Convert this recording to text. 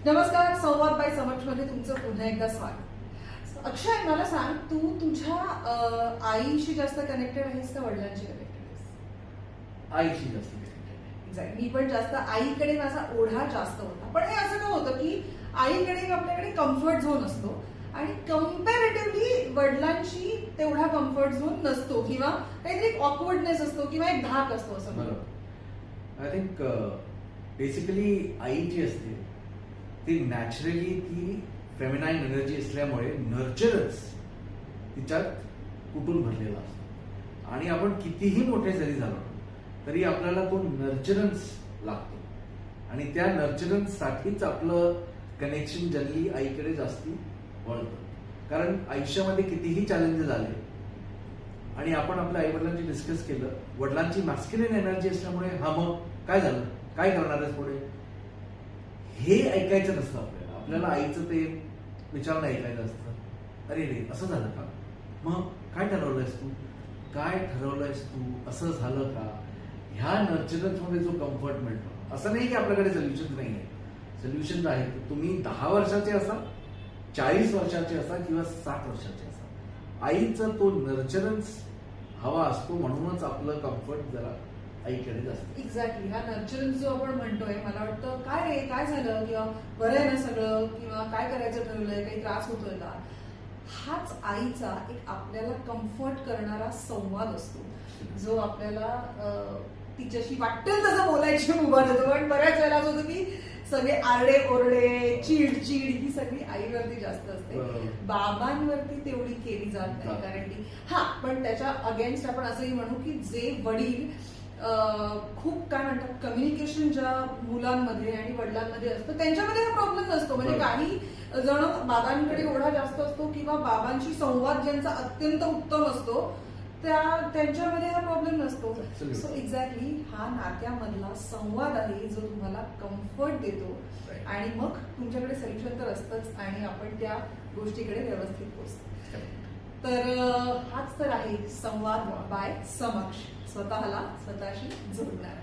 नमस्कार, संवाद बाय समक्षमध्ये तुमचं पुन्हा एकदा स्वागत. अक्षय, मला सांग, तू तुझ्या आईशी जास्त कनेक्टेड आहेस का वडिलांशी कनेक्टेड आहेस? आईशी जास्त कनेक्टेड. एक्झॅक्ट. मी पण जास्त आईकडे माझा ओढा जास्त होता. पण हे असं का होतं की आईकडे आपल्याकडे कम्फर्ट झोन असतो आणि कम्पॅरेटिव्हली वडिलांशी तेवढा कम्फर्ट झोन नसतो किंवा काहीतरी ऑकवर्डनेस असतो किंवा एक धाक असतो असं. बरोबर. आय थिंक बेसिकली आई जी असते ती नॅचरली ती फेमिनाईन एनर्जी असल्यामुळे नर्चरच तिच्यात कुठून भरलेला असतो आणि आपण कितीही मोठे जरी झालो तरी आपल्याला तो नर्चरन्स लागतो आणि त्या नर्चरन्स साठीच आपलं कनेक्शन जनरली आईकडे जास्ती वळतं. कारण आयुष्यामध्ये कितीही चॅलेंजेस आले आणि आपण आपल्या आई वडिलांची डिस्कस केलं, वडिलांची मॅस्क्युलिन एनर्जी असल्यामुळे हा मग काय झालं, काय करणार आहेस पुढे, हे ऐकायचं नसतं आपल्याला. आपल्याला आईचं ते विचारणं ऐकायचं असतं. अरे रे असं झालं का, मग काय ठरवलंयस तू, काय ठरवलंयस तू, असं झालं का. ह्या नर्चरन्स मध्ये जो कम्फर्ट मिळतो, असं नाही की आपल्याकडे सोल्युशन नाही आहे. सोल्युशन आहे. तुम्ही 10 वर्षाचे असा, 40 वर्षाचे असा किंवा 60 वर्षाचे असा, आईचा तो नर्चरन्स हवा असतो. म्हणूनच आपलं कम्फर्ट जरा आईकडे जास्त. एक्झॅक्टली. हा नर्चरन्स जो आपण म्हणतोय, मला वाटतं काय रे काय झालं किंवा बरं आहे ना सगळं किंवा काय करायचं ठरवलंय, काही त्रास होतोय का, हाच आईचा एक आपल्याला कम्फर्ट करणारा संवाद असतो जो आपल्याला तिच्याशी वाटेल तसं बोलायची मुभा देतो. पण बऱ्याच वेळेला असं होतं की सगळे आरडे ओरडे चिडचिड ही सगळी आईवरती जास्त असते, बाबांवरती तेवढी केली जात नाही. कारण की पण त्याच्या अगेन्स्ट आपण असंही म्हणू की जे वडील खूप काय म्हणतात कम्युनिकेशन ज्या मुलांमध्ये आणि वडिलांमध्ये असतं त्यांच्यामध्ये हा प्रॉब्लेम नसतो. म्हणजे काही जण बाबांकडे एवढा जास्त असतो किंवा बाबांशी संवाद ज्यांचा अत्यंत उत्तम असतो त्यांच्यामध्ये हा प्रॉब्लेम नसतो. सो एक्झॅक्टली हा नात्यामधला संवाद आहे जो तुम्हाला कम्फर्ट देतो आणि मग तुमच्याकडे सोल्युशन तर असतंच आणि आपण त्या गोष्टीकडे व्यवस्थित पोहोचतो. तर हाच तर आहे संवाद बाय समक्ष, स्वतःला स्वतःशी जोडणार.